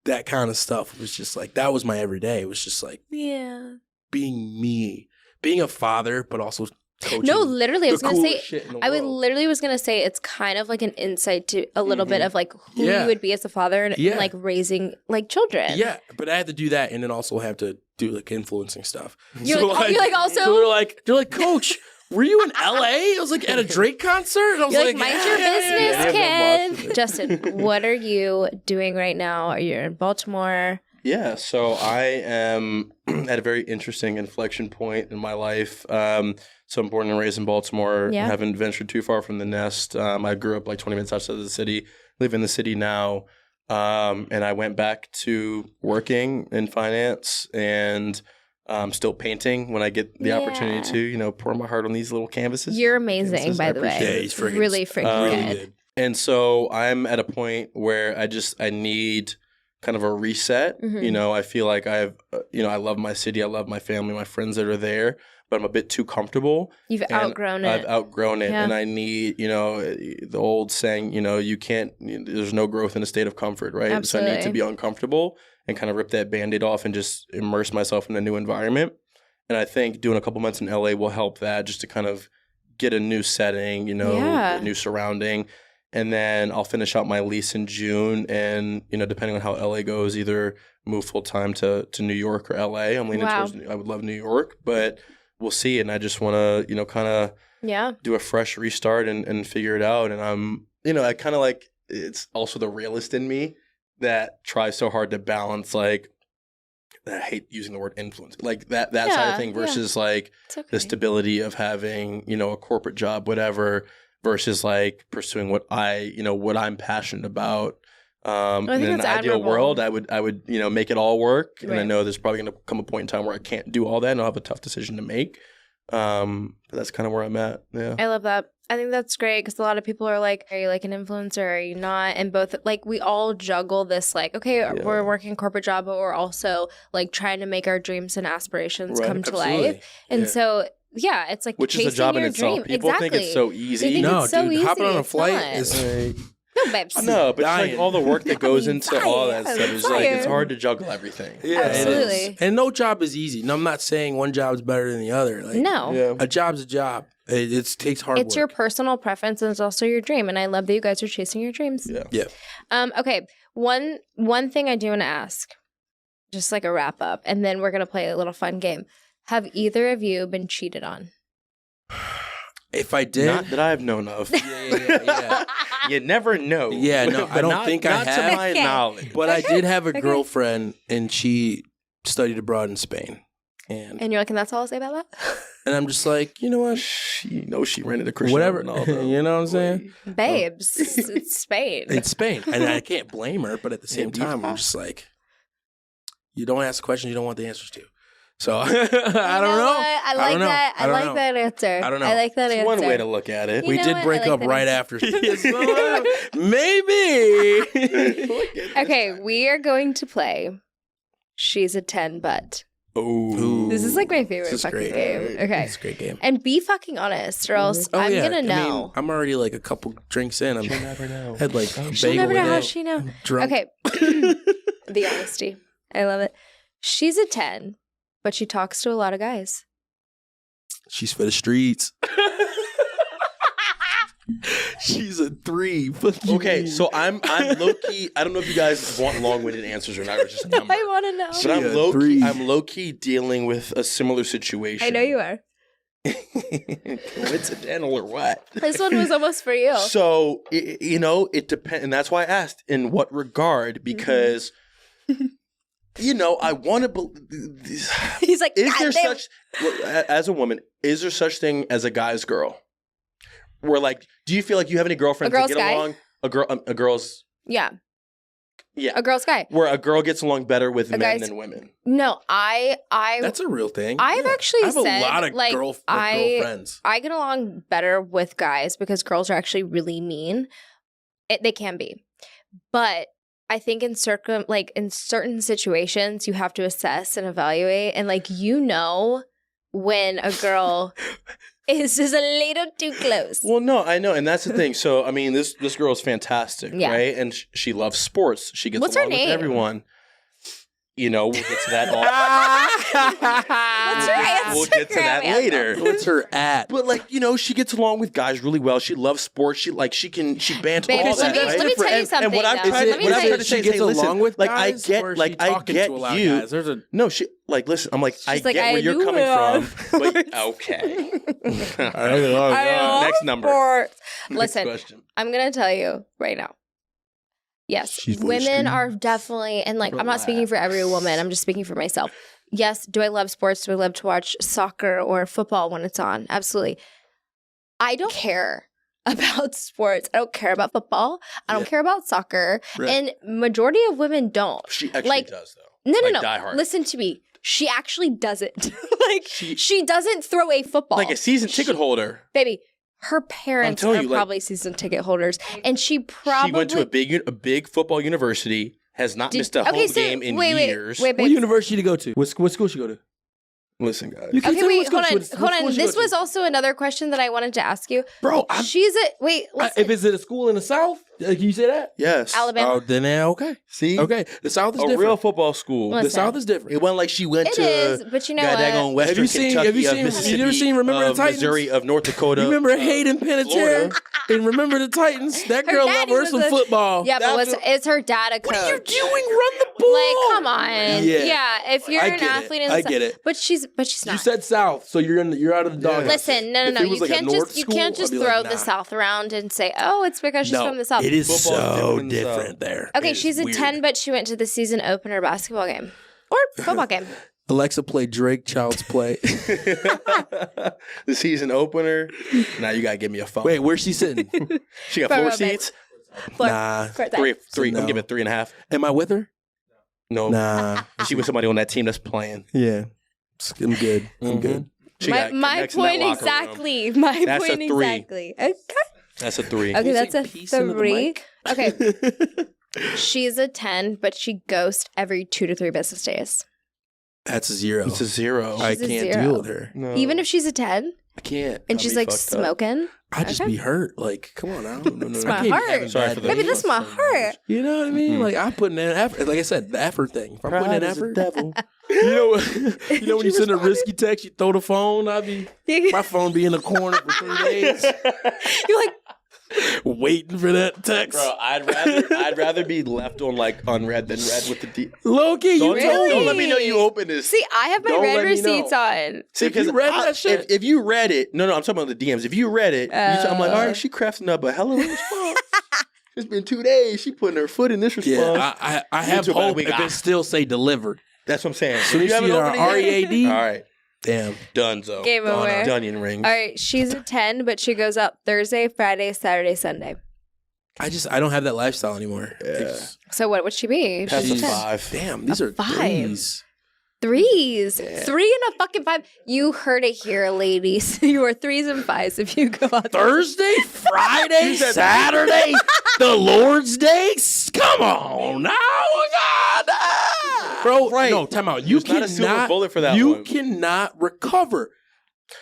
that kind of stuff was just like, that was my everyday. It was just like, being me, being a father, but also coaching. No, literally, I was going to say, it's kind of like an insight to a little bit of like who you would be as a father and like raising like children. Yeah, but I had to do that, and then also have to do like influencing stuff. You're like, coach, were you in LA? I was like at a Drake concert. And I was like, mind your business, kid. Justin, what are you doing right now? Are you in Baltimore? Yeah, so I am at a very interesting inflection point in my life. So I'm born and raised in Baltimore. I haven't ventured too far from the nest. I grew up like 20 minutes outside of the city, live in the city now. And I went back to working in finance and still painting when I get the opportunity to, pour my heart on these little canvases. You're amazing, by the way. Yeah, he's really freaking good. And so I'm at a point where I need kind of a reset. I feel like I love my city. I love my family, my friends that are there, but I'm a bit too comfortable. You've outgrown it. I've outgrown it. And I need, the old saying, you can't, there's no growth in a state of comfort, right? Absolutely. So I need to be uncomfortable and kind of rip that Band-Aid off and just immerse myself in a new environment. And I think doing a couple months in LA will help that, just to kind of get a new setting, a new surrounding. And then I'll finish out my lease in June and, depending on how LA goes, either move full-time to New York or LA. I'm leaning towards, I would love New York, but we'll see. And I just want to, kind of do a fresh restart and figure it out. And I'm, I kind of like, it's also the realist in me that tries so hard to balance like, I hate using the word influence, like that side of thing versus like the stability of having, you know, a corporate job, whatever, versus like pursuing what I'm passionate about. In an ideal world, I would, you know, make it all work. And I know there's probably going to come a point in time where I can't do all that and I'll have a tough decision to make. But that's kind of where I'm at. Yeah. I love that. I think that's great because a lot of people are like, are you like an influencer? Or are you not? And both, like, we all juggle this, like, okay, we're working a corporate job, but we're also like trying to make our dreams and aspirations come to life. And so, yeah, it's like, which is a job in itself. People think it's so easy. No, dude, hopping on a flight is like... No, babes. No, but it's like all the work that goes into all that stuff is like, it's hard to juggle everything. Yeah, absolutely. And no job is easy. No, I'm not saying one job is better than the other. Like, no. A job's a job. It takes hard work. It's your personal preference and it's also your dream. And I love that you guys are chasing your dreams. Yeah. Okay. One thing I do want to ask, just like a wrap up, and then we're going to play a little fun game. Have either of you been cheated on? If I did. Not that I've known of. Yeah. You never know. Yeah, no, I don't think I have. Not to my knowledge. But I did have a girlfriend, and she studied abroad in Spain. And you're like, and that's all I'll say about that? And I'm just like, you know what? She rented a Cristiano whatever. Ronaldo. You know what I'm saying? Babes, it's Spain. It's Spain. And I can't blame her, but at the same time, I'm just like, you don't ask questions you don't want the answers to. So I don't know. I like that. I like that answer. I don't know. I like that answer. One way to look at it. We did break up right after. Maybe. Okay, we are going to play She's a 10 But. Oh, this is like my favorite fucking game. Okay, it's a great game. And be fucking honest, or else I'm gonna know. I mean, I'm already like a couple drinks in. She'll never know. Had like she'll never know how she know. Drunk. Okay, the honesty. I love it. She's a 10, but she talks to a lot of guys. She's for the streets. She's a 3. Okay, so I'm low key. I don't know if you guys want long-winded answers or not, or just a number. I want to know. But I'm low key dealing with a similar situation. I know you are. Coincidental or what? This one was almost for you. So it depends, and that's why I asked in what regard, because I want to believe. He's like, is there such as a woman? Is there such thing as a guy's girl? Where like, do you feel like you have any girlfriends that get along? A girl's yeah, a girl's guy. Where a girl gets along better with men than women. No, I. That's a real thing. I've actually I have said a lot of like girlfriends. I get along better with guys because girls are actually really mean. They can be, but I think in certain situations you have to assess and evaluate, and when a girl. It's just a little too close. Well, no, I know. And that's the thing. So, I mean, this girl is fantastic, right? And she loves sports. She gets along with everyone. We'll get to that What's her answer? We'll get to that later. What's her at? But she gets along with guys really well. She loves sports. She bands all that. Let me tell you something. And what I've tried to say is, hey, listen, with guys, I get you. Guys? No, listen, I'm like, I get where you're coming from. But okay. Next number. Listen, question. I'm gonna tell you right now. Yes, women are definitely, and I'm not speaking for every woman, I'm just speaking for myself. Yes, do I love sports? Do I love to watch soccer or football when it's on? Absolutely. I don't care about sports. I don't care about football. I don't care about soccer. Right. And majority of women don't. She actually does, though. No. Die hard. Listen to me. She actually doesn't. She doesn't throw a football. Like a season ticket holder. Baby. Her parents are probably season ticket holders, and she went to a big football university. Has not missed a home game in years. What university to go to? What school she go to? Listen, guys. Okay, wait, hold on. This was also another question that I wanted to ask you, bro. If it's at a school in the South, can you say that? Yes, Alabama. Oh, then okay. See, okay. The South is different. A real football school. Listen, the South is different. It wasn't like she went but you know what? Western Kentucky, have you ever seen Remember the Titans? Missouri, of North Dakota. You remember Hayden Panettiere? And remember the Titans? That Her girl daddy loved her some football. Yeah, but is her dad a coach? What are you doing? Run the ball. Like, come on. Yeah, if you're an athlete, I get it. But she's not. You said South, so you're out of the dog. Listen, no. You can't just throw the South around and say, oh, it's because she's from the South. It is so different there. Okay, she's a 10, but she went to the season opener basketball game or football game. Alexa played Drake Child's Play. The season opener. Now you gotta give me a phone. Wait, where's she sitting? She got 4 seats. Nah, three. No. I'm giving 3.5. Am I with her? No. Nah. She was somebody on that team that's playing. Yeah, I'm good. I'm good. My point exactly. My that's point a 3. Exactly. Okay. That's a 3. Okay, that's a 3. Okay. She's a 10, but she ghosts every 2 to 3 business days. That's a 0. It's a 0. I can't deal with her. No. Even if she's a 10? I can't. And she's like smoking? I'd just be hurt. Like, come on now. No. It's my heart. Sorry for Maybe that's my heart. You know what I mean? Like, I'm putting in effort. Like I said, the effort thing. If I'm putting in effort. Devil. You know when you send a risky text, you throw the phone, my phone be in the corner for 3 days. You're like, waiting for that text. Bro, I'd rather be left on like unread than read with the D. Loki, you really? Don't let me know you open this. See, I have my red receipts on. See, because you read that shit. If you read it, no, I'm talking about the DMs. If you read it, I'm like, all right, she crafting up a hell of a response. It's been 2 days. She putting her foot in this response. Yeah, I have hope if it still say delivered. That's what I'm saying. So you see our READ? All right. Damn. Dunzo. Game over. Dunyan rings. All right, she's a 10, but she goes up Thursday, Friday, Saturday, Sunday. I don't have that lifestyle anymore. Yeah. So what would she be? That's She's a 10. 5. Damn, these are 5. 3s. 3s. Yeah. 3 and a fucking 5. You heard it here, ladies. You are 3s and 5s if you go out there. Thursday, Friday, Saturday, the Lord's Day. Come on now, God. Bro, Right. no, time out. You There's not a silver bullet for that one. cannot recover.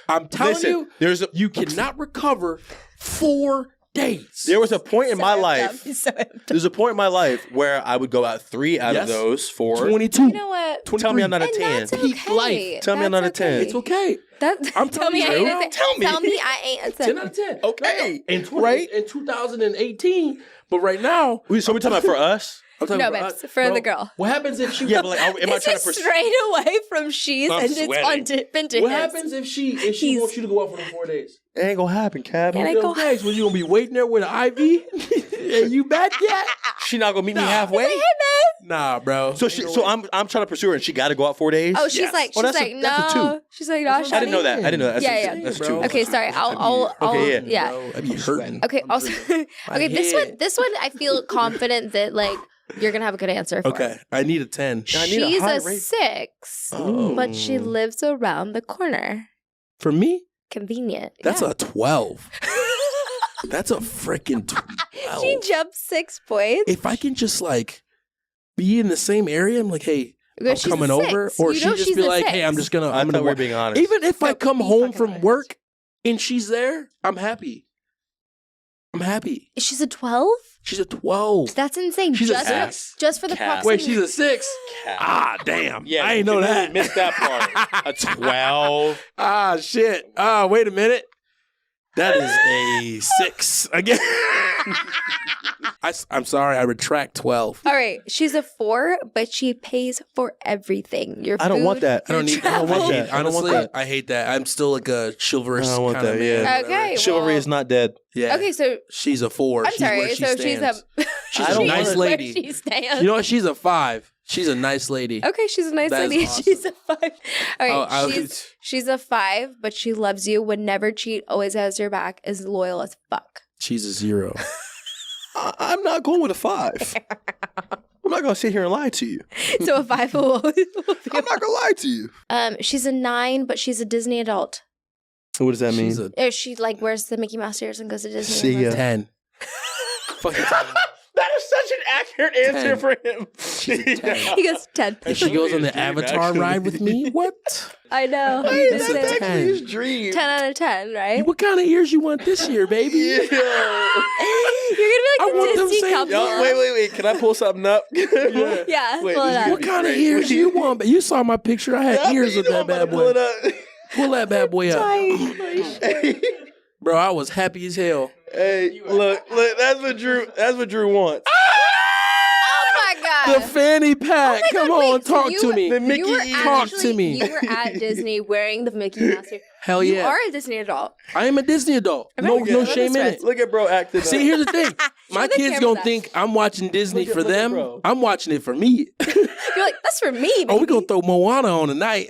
I'm telling you cannot recover 4 days. There was a point in my So life. amped. So amped. There's a point in my life where I would go out 3 out of those 4. 22. You know what? Tell me I'm not a And 10. that's okay. Peak life. Tell me I'm not a 10. It's okay. I'm tell me I telling you. ain't a 10. Tell me. Tell me I ain't a 10. 10 out of 10. Okay. In 2018. But right now, So we're talking about for us? I'm talking No, about babes, for the girl. What happens if she? Yeah, but like, am I This trying is to pursue? straight away from she's I'm and it's sweating. been to What his. happens if she He's- wants you to go out for the 4 days? It ain't gonna happen, Cab. It ain't gonna Days, when you gonna be waiting there with an IV? Are you back yet? She not gonna meet me halfway. Hey, man. Nah, bro. So I'm trying to pursue her, and she got to go out 4 days. Oh, she's like, Oh, she's that's like, that's a no. 2. She's like, no, I didn't know that. That's Yeah, That's bro. 2. Okay, sorry. I'll Okay, yeah. Bro, I be hurting. Okay, also, okay, this one, I feel confident that like you're gonna have a good answer for. Okay, I need a 10. I need a She's high a rate. 6, Oh. but she lives around the corner. For me, Convenient. that's yeah. a 12. That's a freaking 12. She jumped 6 points. If I can just like be in the same area, I'm like, hey, I'm She's a coming over, 6. or You she know just she's be a like, 6. hey, I'm I gonna thought we were being honest. Even if I No, come be home fucking from honest. work and she's there, I'm happy. I'm happy. She's a 12? She's a 12. That's insane. She's a just for the Cap. proximity. Wait, she's a 6? Cap. Ah, damn. Yeah, I ain't know you that. Missed that part. A 12. Ah, shit. Ah, wait a minute. That is a 6 again. I'm sorry. I retract 12. All right, she's a 4, but she pays for everything. Your I don't food, want that. your I don't travel. want that. I don't want Honestly, that. I hate that. I'm still like a chivalrous I don't want kind of that, man. yeah. whatever. Okay, Chivalry well- is not dead. Yeah. Okay, so She's a 4. I'm She's sorry. where she So stands. she's I a don't nice want lady. Where she stands. You know what? She's a 5. She's a nice lady. Okay, she's a nice That is lady. awesome. She's a 5. All right, Oh, she's a 5, but she loves you. Would never cheat. Always has your back. Is loyal as fuck. She's a 0. I'm not going with a 5. I'm not gonna sit here and lie to you. So a 5 will be. I'm not gonna lie to you. She's a 9, but she's a Disney adult. What does that mean? She's a Or she like wears the Mickey Mouse ears and goes to Disney. See ya. 10. Fuck you talking about? That is such an accurate answer 10. for him. He goes 10. If she goes on the Dream, Avatar actually. ride with me, what? I know. Hey, That's that's a actually 10. his dream. 10 out of 10, right? What kind of ears you want this year, baby? You're gonna be I like want the them Disney same- couple. Yo, wait. Can I pull something up? Yeah, Wait, pull it this up. is What kind of Great. ears you want? But you saw my picture. I had ears with You know that I'm bad about to boy. pull it Pull that bad boy up. up. Bro, I was happy as hell. Hey, look, that's what Drew wants. Oh my God. The fanny pack. Oh Come God, on, wait, talk so to me. The Mickey Talk to me. You were at Disney wearing the Mickey Mouse here. Hell You yeah. are a Disney adult. I am a Disney adult. No, Okay, no look shame in at it. Look at bro acting. See, here's the thing. My Show the kids camera gonna that. think I'm watching Disney Look for at them. bro. I'm watching it for me. You're like, that's for me, baby. Oh, we gonna throw Moana on tonight.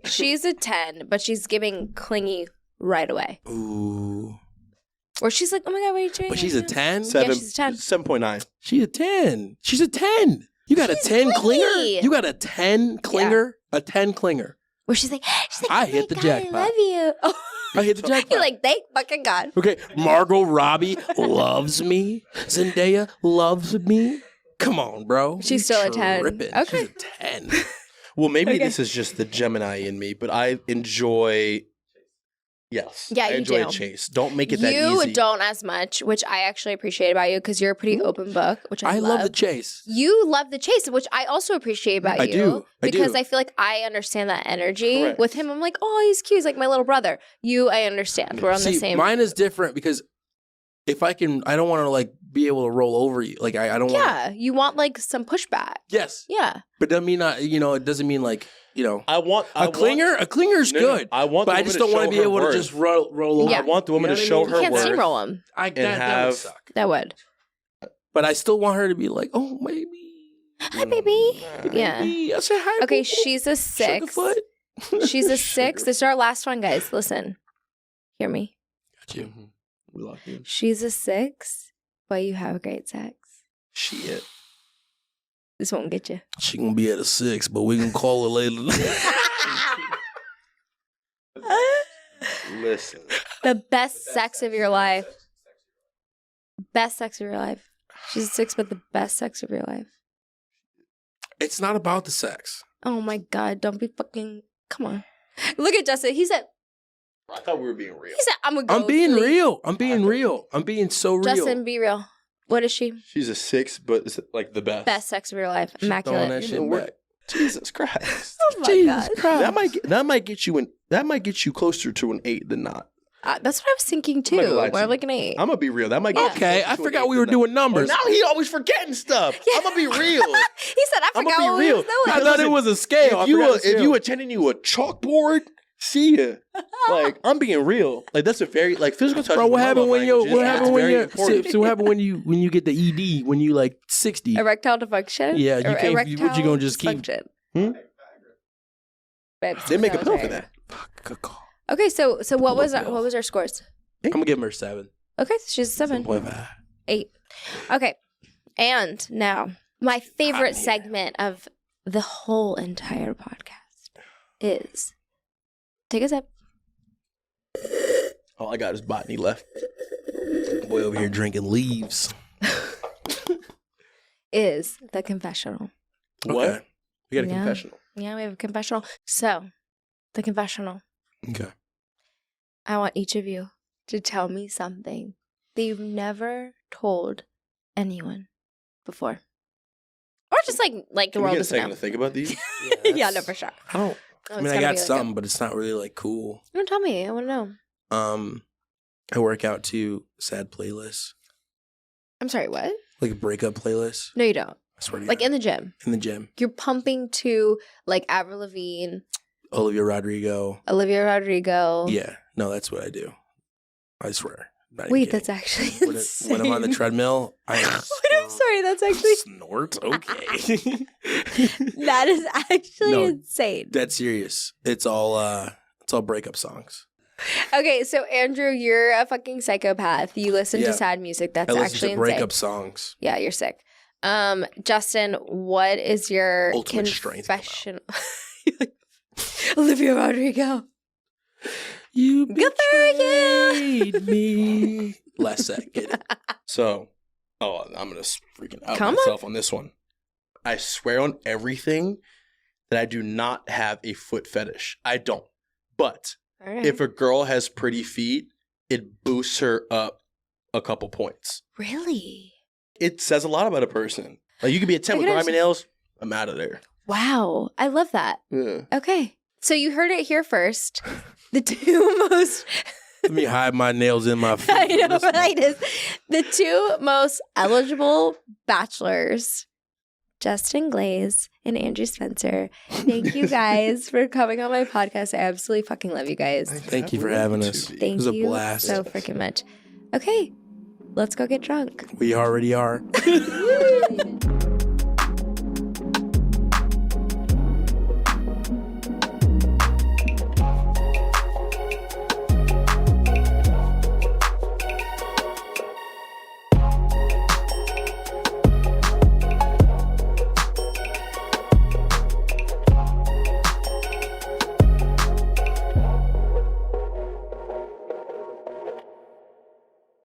She's a 10, but she's giving clingy right away. Ooh. Or she's like, oh my God, what are you doing? But she's a 10? Yeah, she's a 10. 7.9. She's a 10. She's a 10. You got She's a 10 clingy. clinger? You got a 10 clinger? A 10 clinger. Where she's like, I oh hit the my God, jackpot. I love you. Oh. I hit the jackpot. You're like, thank fucking God. Okay, Margot Robbie loves me. Zendaya loves me. Come on, bro. She's You still a 10. tripping. Okay. She's a 10. Well, maybe Okay. this is just the Gemini in me, but I enjoy. Yes. Yeah, I you enjoy do. a chase. Don't make it that You easy. don't as much, which I actually appreciate about you because you're a pretty open book, which I I love the chase. You love the chase, which I also appreciate about I you. do. I Because do. I feel like I understand that energy. Correct. With him, I'm like, oh, he's cute. He's like my little brother. You, I understand. We're on the See, same. mine is different because if I can, I don't want to like be able to roll over you. Like I don't want. Yeah, you want like some pushback. Yes, Yeah. but doesn't mean it doesn't mean like I want a clinger. A clinger's No, no, good. I want, but the I woman just to don't want to show be her able worth. to just roll over. Yeah. I want the woman You to know show what I her You can't worth. steamroll him. That have- would suck. That would. But I still want her to be like, oh, maybe. Hi, baby. Yeah. Maybe. I say hi. Okay, boo-boo. she's a 6. Sugarfoot. She's a 6. This is our last one, guys. Listen. Hear me. Got you. We love you. She's a 6, but you have great sex. Shit. This won't get you. She gonna be at a 6, but we can call her later. Listen. The best sex of your life. Best sex of your life. She's a 6, but the best sex of your life. It's not about the sex. Oh my God. Don't be fucking. Come on. Look at Justin. He said, I thought we were being real. I'm going to go. I'm being sleep. real. I'm being real. I'm being so real. Justin, be real. What is she? She's a 6, but it's like the best. Best sex of your life. She's throwing Immaculate. that You shit know, we're- back. Jesus Christ. Oh my Jesus God. Christ. That might get you closer to an 8 than not. That's what I was thinking I'm not too. gonna lie to We're you. like an 8. I'm gonna be real. That might get Okay, you I closer to an forgot 8 we were than not. doing numbers. Now he always forgetting stuff. I'm gonna be real. He said, I I'ma forgot be what we real. was doing. I thought it was a scale. If you attending you a chalkboard, see ya. Like I'm being real. Like that's a very like physical touch. Bro, what is happened one when of my you? What languages. happened It's when very you? important. So what happened when you get the ED when you like 60? Erectile dysfunction? Yeah, you can't- what you Erectile gonna just keep- dysfunction. They make a pill for that. Good call. Okay, so what was our scores? I'm gonna give her 7. Okay, she's a 7. 7.5. 8. Okay. And now, my favorite Hot here. segment of the whole entire podcast is take a sip. All I got is botany left. Boy over here drinking leaves. Is the confessional. What? Okay. We got a Yeah. confessional. Yeah, we have a confessional. So, the confessional. Okay. I want each of you to tell me something that you've never told anyone before. Or just like the Can we world get a doesn't second know. to think about these? Yeah, no, for sure. I don't. Oh, I it's mean, I gotta got be like some, but it's not really like cool. No, tell me. I want to know. I work out to sad playlists, I'm sorry, what? like a breakup playlist. No, you don't. I swear to Like God. in the gym. in the gym. You're pumping to like Avril Lavigne, Olivia Rodrigo. Olivia Rodrigo. Yeah, no, that's what I do. I swear. Not even Wait, kidding. that's actually when, insane. when I'm on the treadmill, I Wait, I'm sorry. That's actually snort. Okay, that is actually No. insane. Dead serious. It's all breakup songs. Okay, so Andrew, you're a fucking psychopath. You listen Yeah. to sad music. That's I listen actually to insane. breakup songs. Yeah, you're sick. Justin, what is your Ultimate strength come out. confession? Olivia Rodrigo. You Good for betrayed me. Last set, get it. So, I'm gonna freaking out Come on. myself on this one. I swear on everything that I do not have a foot fetish. I don't. But All right. if a girl has pretty feet, it boosts her up a couple points. Really? It says a lot about a person. Like you could be a 10 I with could grimy nails. I'm out of there. Wow. I love that. Yeah. Okay. So you heard it here first. The two most Let me hide my nails in my feet. I know, right? The two most eligible bachelors, Justin Glaze and Andrew Spencer. Thank you guys for coming on my podcast. I absolutely fucking love you guys. Thank you for having us. Thank it was a you blast. so freaking much. Okay, let's go get drunk. We already are.